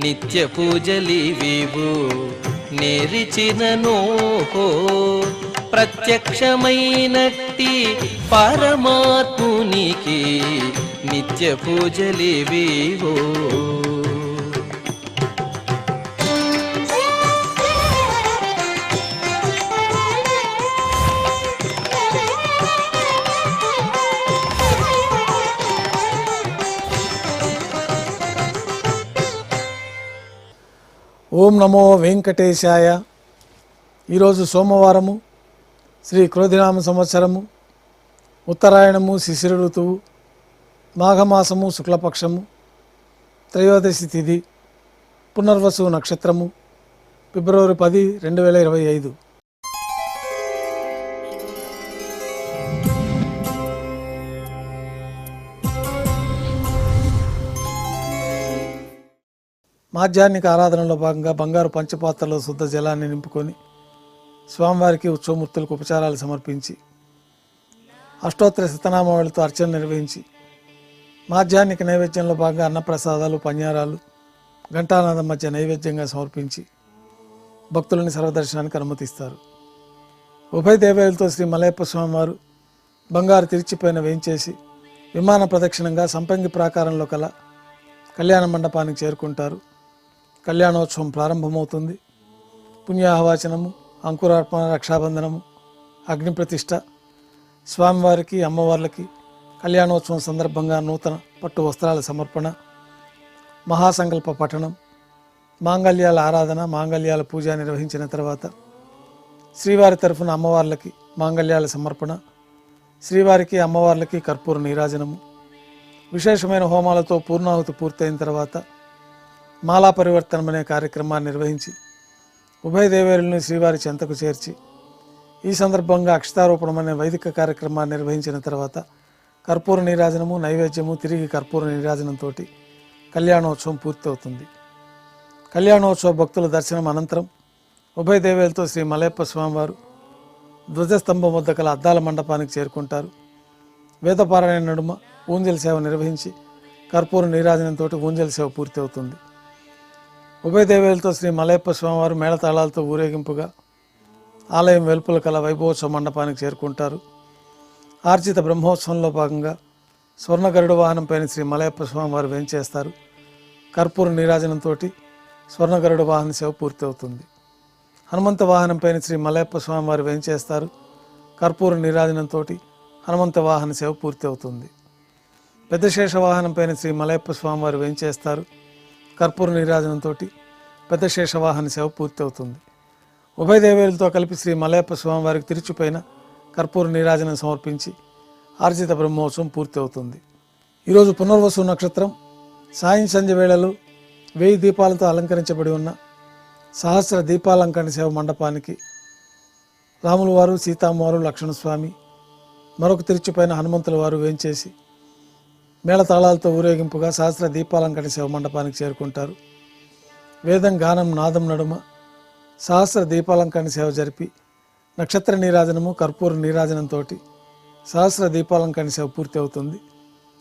నిత్య పూజలివివు నేరిచిననోహో ప్రత్యక్షమైనట్టి పరమాత్మునికి నిత్య పూజలివివో. ఓం నమో వెంకటేశాయ. ఈరోజు సోమవారము, శ్రీ క్రోధినామ సంవత్సరము, ఉత్తరాయణము, శిశిర ఋతువు, మాఘమాసము, శుక్లపక్షము, త్రయోదశి తిథి, పునర్వసు నక్షత్రము, ఫిబ్రవరి 10, 2025. మాధ్యాహ్నిక ఆరాధనలో భాగంగా బంగారు పంచపాత్రలో శుద్ధ జలాన్ని నింపుకొని స్వామివారికి ఉత్సవమూర్తులకు ఉపచారాలు సమర్పించి అష్టోత్తర శతనామావళితో అర్చన నిర్వహించి మాధ్యాహ్నిక నైవేద్యంలో భాగంగా అన్నప్రసాదాలు, పన్యారాలు ఘంటానాదం మధ్య నైవేద్యంగా సమర్పించి భక్తులని సర్వదర్శనానికి అనుమతిస్తారు. ఉభయ దేవేలతో శ్రీ మలయప్ప స్వామివారు బంగారు తిరిచిపైన వేయించేసి విమాన ప్రదక్షిణంగా సంపంగి ప్రాకారంలో కల కళ్యాణ మండపానికి చేరుకుంటారు. కళ్యాణోత్సవం ప్రారంభమవుతుంది. పుణ్యాహవాచనము, అంకురార్పణ, రక్షాబంధనము, అగ్నిప్రతిష్ఠ, స్వామివారికి అమ్మవార్లకి కళ్యాణోత్సవం సందర్భంగా నూతన పట్టు వస్త్రాల సమర్పణ, మహాసంకల్ప పఠనం, మాంగళ్యాల ఆరాధన, మాంగళ్యాల పూజ నిర్వహించిన తర్వాత శ్రీవారి తరఫున అమ్మవార్లకి మాంగళ్యాల సమర్పణ, శ్రీవారికి అమ్మవార్లకి కర్పూర నీరాజనము, విశేషమైన హోమాలతో పూర్ణాహుతి పూర్తయిన తర్వాత మాలా పరివర్తనం అనే కార్యక్రమాన్ని నిర్వహించి ఉభయ దేవేరులను శ్రీవారి చెంతకు చేర్చి ఈ సందర్భంగా అక్షతారోపణం అనే వైదిక కార్యక్రమాన్ని నిర్వహించిన తర్వాత కర్పూర నీరాజనము, నైవేద్యము, తిరిగి కర్పూర నీరాజనంతో కళ్యాణోత్సవం పూర్తవుతుంది. కళ్యాణోత్సవ భక్తుల దర్శనం అనంతరం ఉభయ దేవేలతో శ్రీ మలయప్ప స్వామివారు ధ్వజస్తంభం వద్ద కల అద్దాల మండపానికి చేరుకుంటారు. వేదపారాయణ నడుమ ఊంజల్ సేవ నిర్వహించి కర్పూర నీరాజనంతో ఊంజల్ సేవ పూర్తి అవుతుంది. ఉభయ దేవేలతో శ్రీ మలయప్ప స్వామివారు మేళతాళాలతో ఊరేగింపుగా ఆలయం వెలుపల కల వైభవోత్సవ మండపానికి చేరుకుంటారు. ఆర్జిత బ్రహ్మోత్సవంలో భాగంగా స్వర్ణ గరుడ వాహనంపైన శ్రీ మలయప్ప స్వామివారు వేంచేస్తారు. కర్పూర నీరాజనంతో స్వర్ణ గరుడ వాహన సేవ పూర్తి అవుతుంది. హనుమంత వాహనంపైన శ్రీ మలయప్ప స్వామివారు వేంచేస్తారు. కర్పూర నీరాజనంతో హనుమంత వాహన సేవ పూర్తి అవుతుంది. పెద్ద శేష వాహనంపైన శ్రీ మలయప్ప స్వామివారు వేంచేస్తారు. కర్పూర నీరాజనంతో పెద్ద శేష వాహన సేవ పూర్తి అవుతుంది. ఉభయ దేవేలతో కలిపి శ్రీ మలయప్ప స్వామివారికి తిరుచుపైన కర్పూర నీరాజనం సమర్పించి ఆర్జిత బ్రహ్మోత్సవం పూర్తి అవుతుంది. ఈరోజు పునర్వసు నక్షత్రం. సాయం సంధ్య వేళలో 1000 దీపాలతో అలంకరించబడి ఉన్న సహస్ర దీపాలంకరణ సేవ మండపానికి రాముల వారు, సీతామ్మవారు, లక్ష్మణస్వామి, మరొక తిరుచుపైన హనుమంతుల వారు వేంచేసి మేళతాళాలతో ఊరేగింపుగా సహస్ర దీపాలంకరణ సేవ మండపానికి చేరుకుంటారు. వేదం, గానం, నాదం నడుమ సహస్ర దీపాలంకరణ సేవ జరిపి నక్షత్ర నీరాజనము, కర్పూర నీరాజనంతో సహస్ర దీపాలంకరణ సేవ పూర్తి అవుతుంది.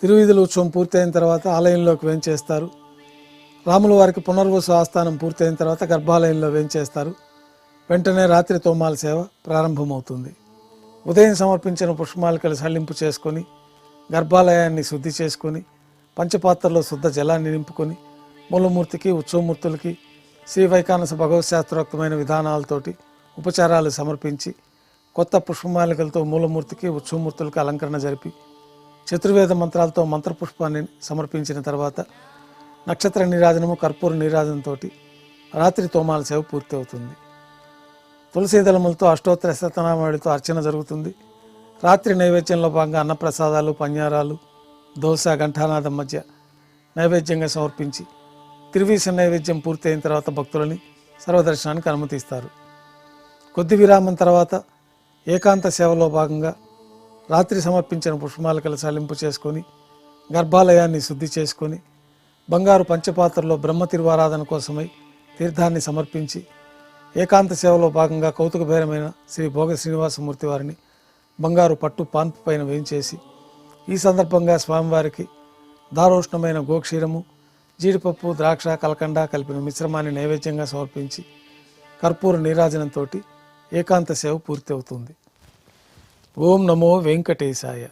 తిరువీధుల ఉత్సవం పూర్తయిన తర్వాత ఆలయంలోకి వేంచేస్తారు. రాముల వారికి పునర్వసు ఆస్థానం పూర్తయిన తర్వాత గర్భాలయంలో వేంచేస్తారు. వెంటనే రాత్రి తోమాల సేవ ప్రారంభమవుతుంది. ఉదయం సమర్పించిన పుష్పమాలికలు సల్లింపు చేసుకొని గర్భాలయాన్ని శుద్ధి చేసుకొని పంచపాత్రలో శుద్ధ జలాన్ని నింపుకొని మూలమూర్తికి, ఉత్సవమూర్తులకి శ్రీ వైకానస భగవత్ శాస్త్రోక్తమైన విధానాలతోటి ఉపచారాలు సమర్పించి కొత్త పుష్పమాలికలతో మూలమూర్తికి, ఉత్సవమూర్తులకి అలంకరణ జరిపి చతుర్వేద మంత్రాలతో మంత్రపుష్పాన్ని సమర్పించిన తర్వాత నక్షత్ర నీరాజనము, కర్పూర నీరాజనంతో రాత్రి తోమాల సేవ పూర్తి అవుతుంది. తులసీదళములతో అష్టోత్తర శతనామావళితో అర్చన జరుగుతుంది. రాత్రి నైవేద్యంలో భాగంగా అన్నప్రసాదాలు, పన్యారాలు, దోశ, ఘంటానాదం మధ్య నైవేద్యంగా సమర్పించి తిరువీస నైవేద్యం పూర్తయిన తర్వాత భక్తులని సర్వదర్శనానికి అనుమతిస్తారు. కొద్ది విరామం తర్వాత ఏకాంత సేవలో భాగంగా రాత్రి సమర్పించిన పుష్పమాలికలు సల్లింపు చేసుకొని గర్భాలయాన్ని శుద్ధి చేసుకొని బంగారు పంచపాత్రలో బ్రహ్మ తిరువారాధన కోసమై తీర్థాన్ని సమర్పించి ఏకాంత సేవలో భాగంగా కౌతుకభైరమైన శ్రీ భోగ శ్రీనివాసమూర్తి వారిని బంగారు పట్టు పాన్పు పైన వేయించేసి ఈ సందర్భంగా స్వామివారికి దారోష్ణమైన గోక్షీరము, జీడిపప్పు, ద్రాక్ష, కలకండ కలిపిన మిశ్రమాన్ని నైవేద్యంగా సమర్పించి కర్పూర నీరాజనంతో ఏకాంత సేవ పూర్తి అవుతుంది. ఓం నమో వెంకటేశాయ.